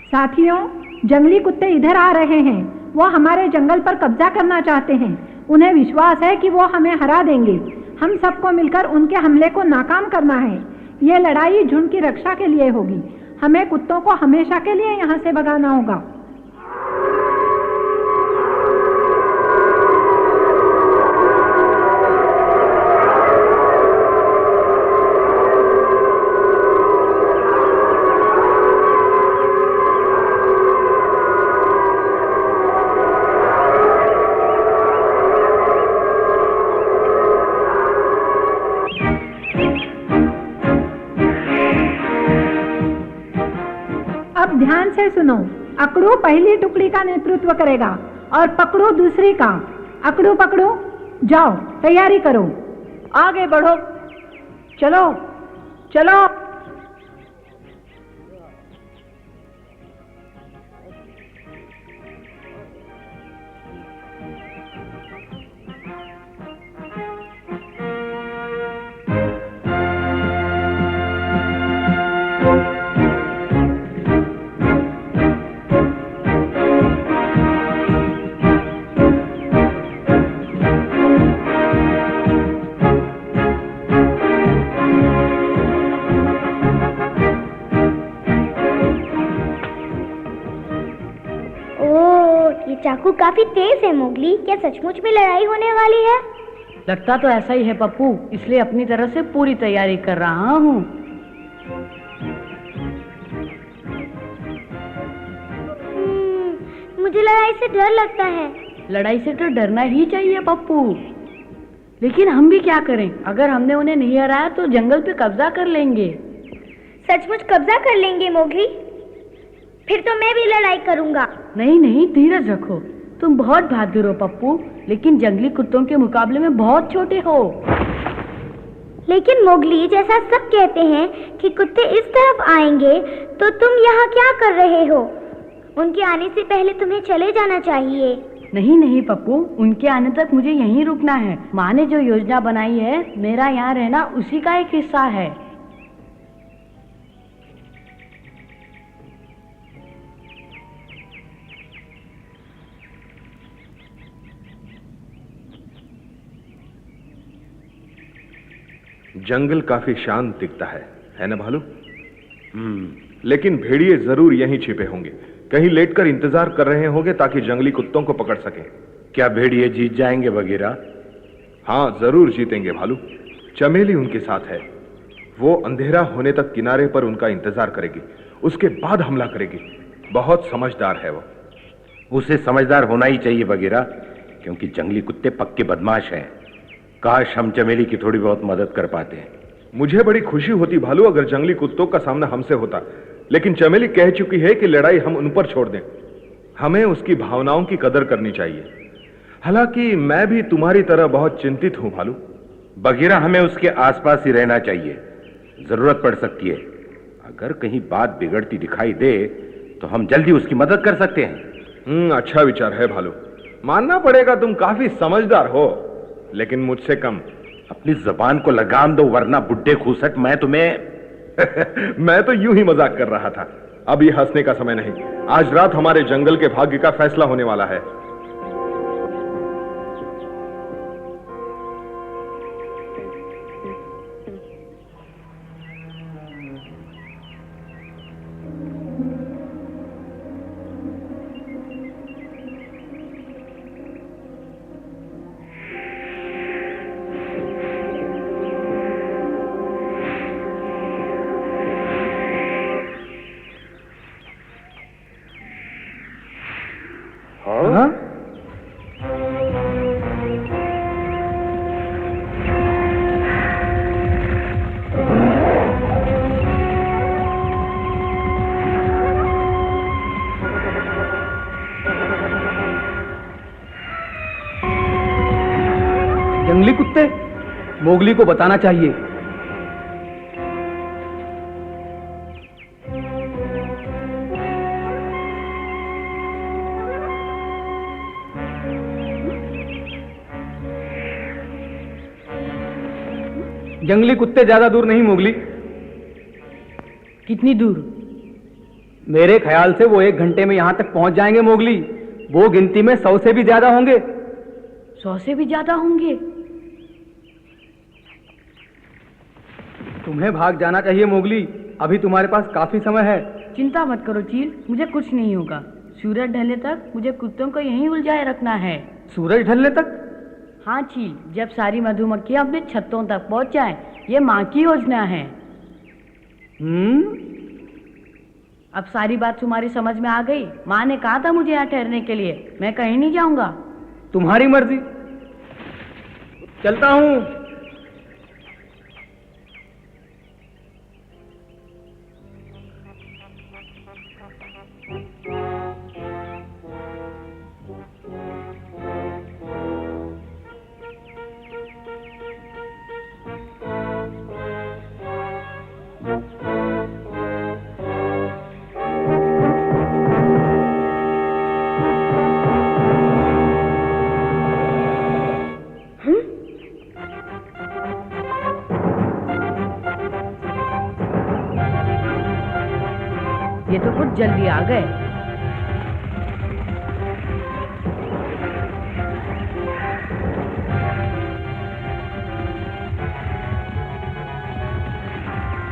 साथियों, जंगली कुत्ते इधर आ रहे हैं। वो हमारे जंगल पर कब्जा करना चाहते हैं। उन्हें विश्वास है कि वो हमें हरा देंगे। हम सबको मिलकर उनके हमले को नाकाम करना है। ये लड़ाई झुंड की रक्षा के लिए होगी। हमें कुत्तों को हमेशा के लिए यहाँ से भगाना होगा। अब ध्यान से सुनो। अकड़ू पहली टुकड़ी का नेतृत्व करेगा और पकड़ू दूसरी का। अकड़ू पकड़ू, जाओ तैयारी करो, आगे बढ़ो, चलो चलो। चाकू काफी तेज है मोगली। क्या सचमुच में लड़ाई होने वाली है? लगता तो ऐसा ही है पप्पू, इसलिए अपनी तरफ से पूरी तैयारी कर रहा हूँ। मुझे लड़ाई से डर लगता है। लड़ाई से तो डरना ही चाहिए पप्पू, लेकिन हम भी क्या करें? अगर हमने उन्हें नहीं हराया तो जंगल पे कब्जा कर लेंगे। सचमुच कब्जा कर लेंगे मोगली? फिर तो मैं भी लड़ाई करूंगा। नहीं नहीं, धीरज रखो। तुम बहुत बहादुर हो पप्पू, लेकिन जंगली कुत्तों के मुकाबले में बहुत छोटे हो। लेकिन मोगली, जैसा सब कहते हैं कि कुत्ते इस तरफ आएंगे, तो तुम यहाँ क्या कर रहे हो? उनके आने से पहले तुम्हें चले जाना चाहिए। नहीं नहीं पप्पू, उनके आने तक मुझे यहीं रुकना है। माँ ने जो योजना बनाई है, मेरा यहाँ रहना उसी का एक हिस्सा है। जंगल काफी शांत दिखता है ना भालू? लेकिन भेड़िए जरूर यहीं छिपे होंगे। कहीं लेटकर इंतजार कर रहे होंगे ताकि जंगली कुत्तों को पकड़ सकें। क्या भेड़िए जीत जाएंगे बगीरा? हाँ, जरूर जीतेंगे भालू। चमेली उनके साथ है। वो अंधेरा होने तक किनारे पर उनका इंतजार करेगी, उसके बाद हमला करेगी। बहुत समझदार है वो। उसे समझदार होना ही चाहिए बगीरा, क्योंकि जंगली कुत्ते पक्के बदमाश हैं। काश हम चमेली की थोड़ी बहुत मदद कर पाते हैं। मुझे बड़ी खुशी होती भालू अगर जंगली कुत्तों का सामना हमसे होता, लेकिन चमेली कह चुकी है कि लड़ाई हम उन पर छोड़ दें। हमें उसकी भावनाओं की कदर करनी चाहिए। हालांकि मैं भी तुम्हारी तरह बहुत चिंतित हूं भालू। बगीरा, हमें उसके आसपास ही रहना चाहिए। जरूरत पड़ सकती है। अगर कहीं बात बिगड़ती दिखाई दे तो हम जल्दी उसकी मदद कर सकते हैं। अच्छा विचार है भालू। मानना पड़ेगा तुम काफी समझदार हो, लेकिन मुझसे कम। अपनी जबान को लगाम दो, वरना बुड्ढे खूसट मैं तुम्हें मैं तो यूं ही मजाक कर रहा था। अब ये हंसने का समय नहीं। आज रात हमारे जंगल के भाग्य का फैसला होने वाला है। जंगली कुत्ते, मोगली को बताना चाहिए। जंगली कुत्ते ज्यादा दूर नहीं मोगली। कितनी दूर? मेरे ख्याल से वो 1 घंटे में यहाँ तक पहुँच जाएंगे मोगली। वो गिनती में 100 से भी ज्यादा होंगे। 100 से भी ज्यादा होंगे। तुम्हें भाग जाना चाहिए मोगली, अभी तुम्हारे पास काफी समय है। चिंता मत करो चील, मुझे कुछ नहीं होगा। सूरज ढलने तक मुझे कुत्तों को यहीं उलझाए रखना है। सूरज ढलने तक? हाँ चील, जब सारी मधुमक्खियां अपने छत्तों तक पहुंच जाएं, ये माँ की योजना है। अब सारी बात तुम्हारी समझ में आ गई। माँ ने कहा था मुझे यहाँ ठहरने के लिए, मैं कहीं नहीं जाऊंगा। तुम्हारी मर्जी, चलता हूँ। ये तो कुछ जल्दी आ गए।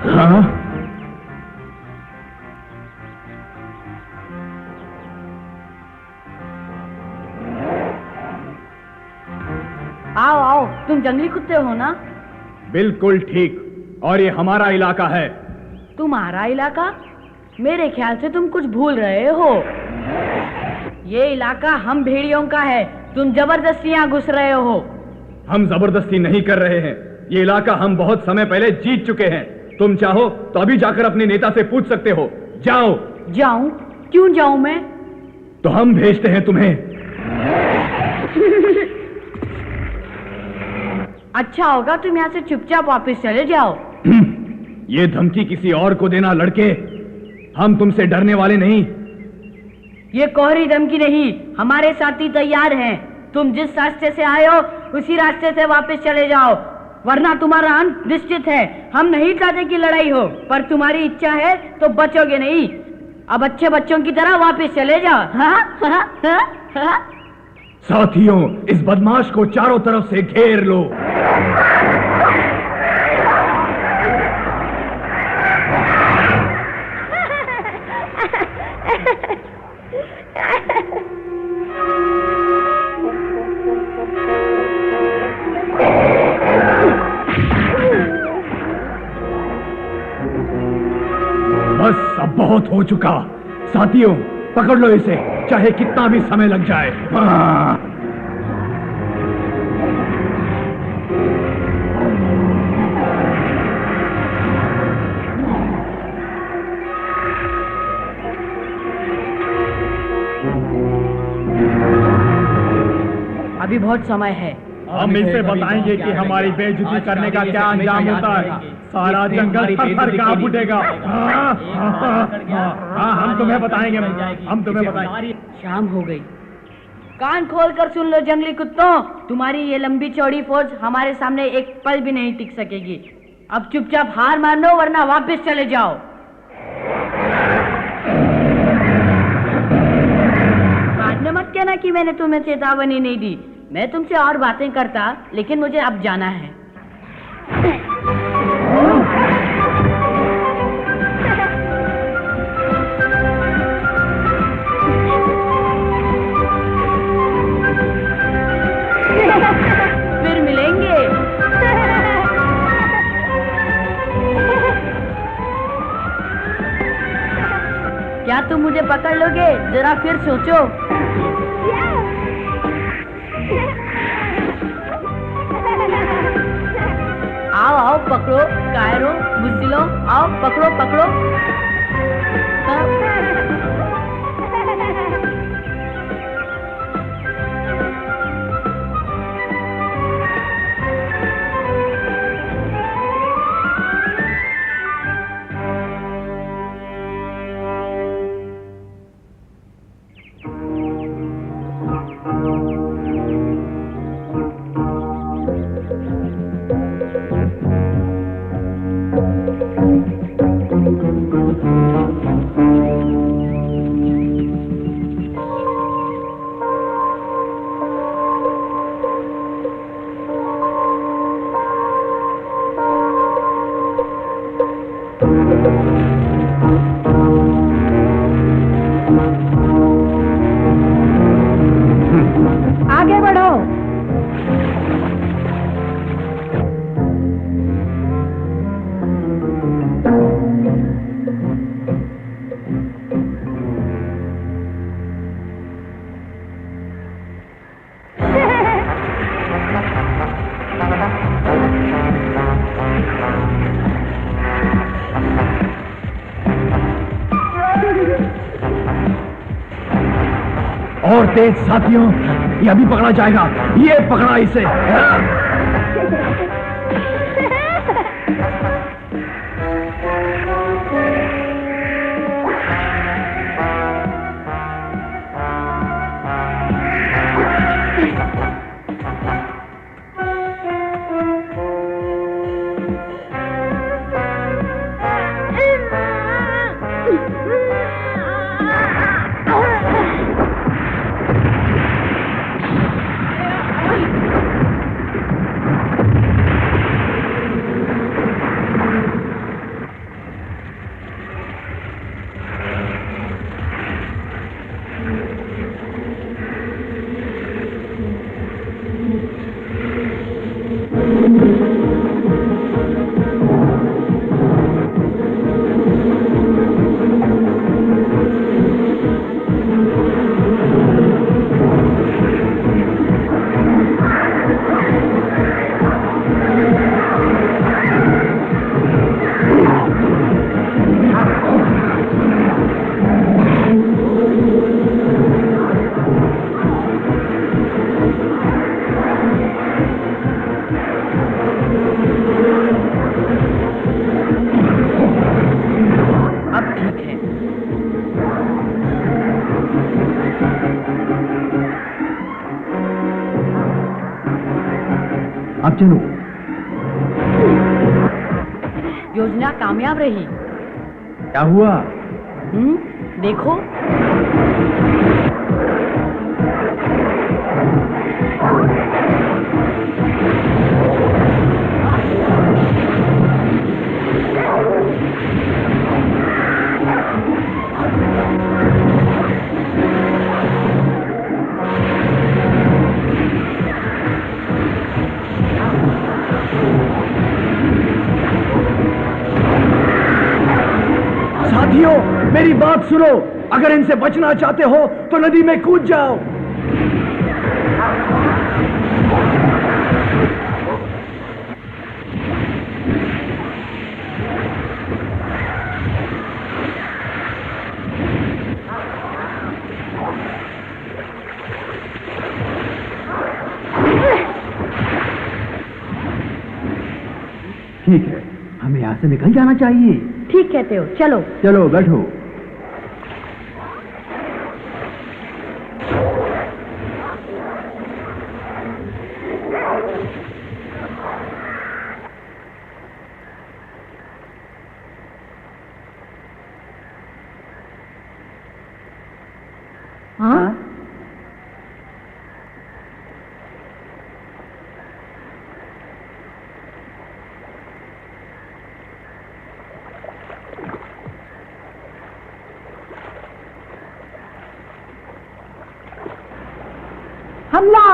हाँ? आओ आओ, तुम जंगली कुत्ते हो ना? बिल्कुल ठीक, और ये हमारा इलाका है। तुम्हारा इलाका? मेरे ख्याल से तुम कुछ भूल रहे हो। ये इलाका हम भेड़ियों का है, तुम जबरदस्ती यहाँ घुस रहे हो। हम जबरदस्ती नहीं कर रहे हैं, ये इलाका हम बहुत समय पहले जीत चुके हैं। तुम चाहो तो अभी जाकर अपने नेता से पूछ सकते हो। जाओ। जाऊं? क्यों जाऊं मैं? तो हम भेजते हैं तुम्हें। अच्छा होगा तुम यहाँ से चुपचाप वापस चले जाओ। ये धमकी किसी और को देना लड़के, हम तुमसे डरने वाले नहीं। ये कोहरी धमकी नहीं, हमारे साथी तैयार हैं। तुम जिस रास्ते से आए हो उसी रास्ते से वापस चले जाओ, वरना तुम्हारा अंत निश्चित है। हम नहीं चाहते कि लड़ाई हो, पर तुम्हारी इच्छा है तो बचोगे नहीं। अब अच्छे बच्चों की तरह वापस चले जाओ। हाँ? साथियों, इस बदमाश को चारों तरफ से घेर लो। बस अब बहुत हो चुका। साथियों, पकड़ लो इसे, चाहे कितना भी समय लग जाए। हाँ। अभी बहुत समय है। हम इसे बताएंगे कि हमारी बेइज्जती करने का क्या अंजाम होता है। सारा जंगल थर-थर कांप उठेगा। हाँ, हम तुम्हें बताएंगे, हम तुम्हें बताएंगे। शाम हो गई। कान खोल कर सुन लो जंगली कुत्तों, तुम्हारी ये लंबी चौड़ी फौज हमारे सामने एक पल भी नहीं टिक सकेगी। अब चुपचाप हार मान लो, वरना वापस चले जाओ। बाद में मत कहना कि मैंने तुम्हें चेतावनी नहीं दी। मैं तुमसे और बातें करता, लेकिन मुझे अब जाना है। फिर मिलेंगे। क्या तुम मुझे पकड़ लोगे? जरा फिर सोचो। आओ आओ, पकड़ो कायरो, बुज़िलो, आओ पकड़ो पकड़ो। आगे बढ़ो। और तेज साथियों, ये अभी पकड़ा जाएगा। ये पकड़ा इसे। अब चलो। योजना कामयाब रही। क्या हुआ? देखो। साथियों, मेरी बात सुनो। अगर इनसे बचना चाहते हो तो नदी में कूद जाओ। ठीक है, हमें यहाँ से निकल जाना चाहिए। ठीक कहते हो, चलो। चलो बैठो। हाँ? हमला!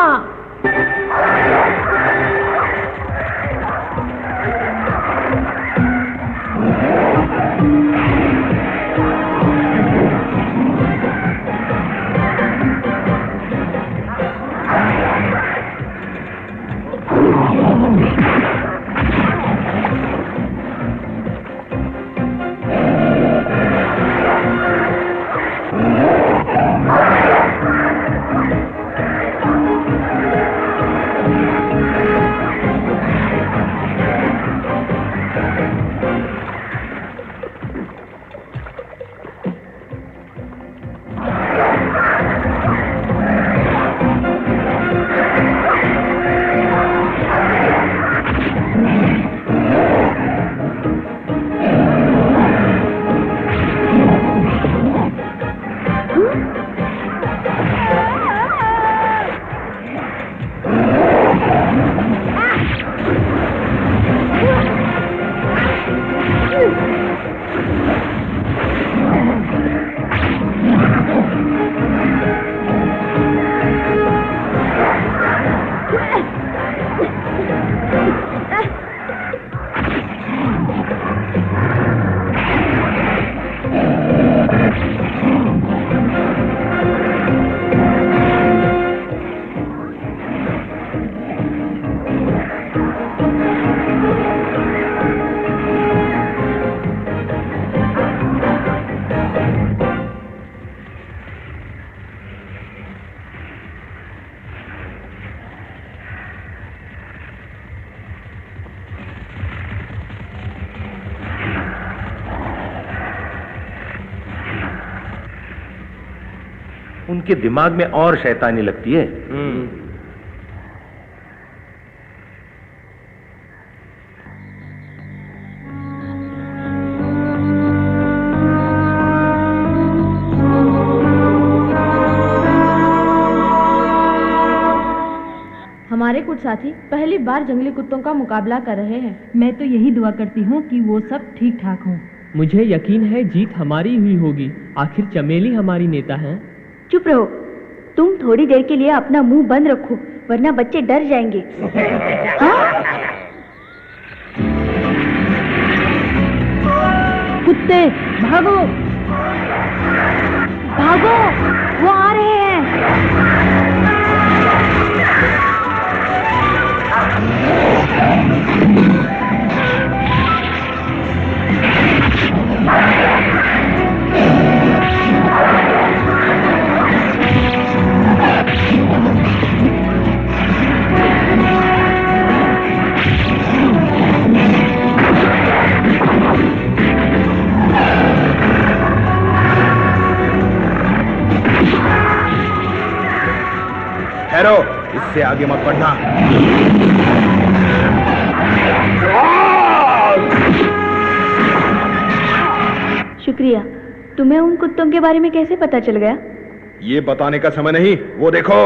उनके दिमाग में और शैतानी लगती है। हमारे कुछ साथी पहली बार जंगली कुत्तों का मुकाबला कर रहे हैं। मैं तो यही दुआ करती हूँ कि वो सब ठीक ठाक हों। मुझे यकीन है जीत हमारी हुई होगी, आखिर चमेली हमारी नेता है। चुप रहो, तुम थोड़ी देर के लिए अपना मुंह बंद रखो, वरना बच्चे डर जाएंगे। हाँ? कुत्ते भागो भागो, वो आ रहे हैं। ठहरो, इससे आगे मत बढ़ना। शुक्रिया। तुम्हें उन कुत्तों के बारे में कैसे पता चल गया? ये बताने का समय नहीं, वो देखो।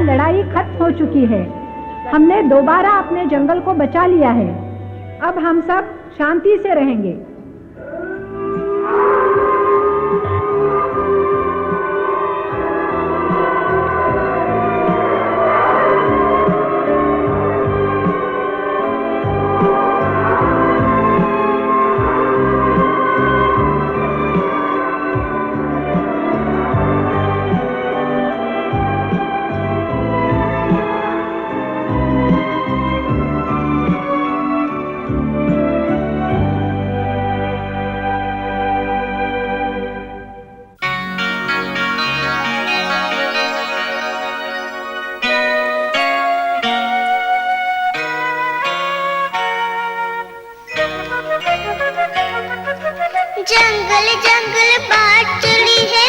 लड़ाई खत्म हो चुकी है। हमने दोबारा अपने जंगल को बचा लिया है। अब हम सब शांति से रहेंगे। जंगल जंगल बात चली है।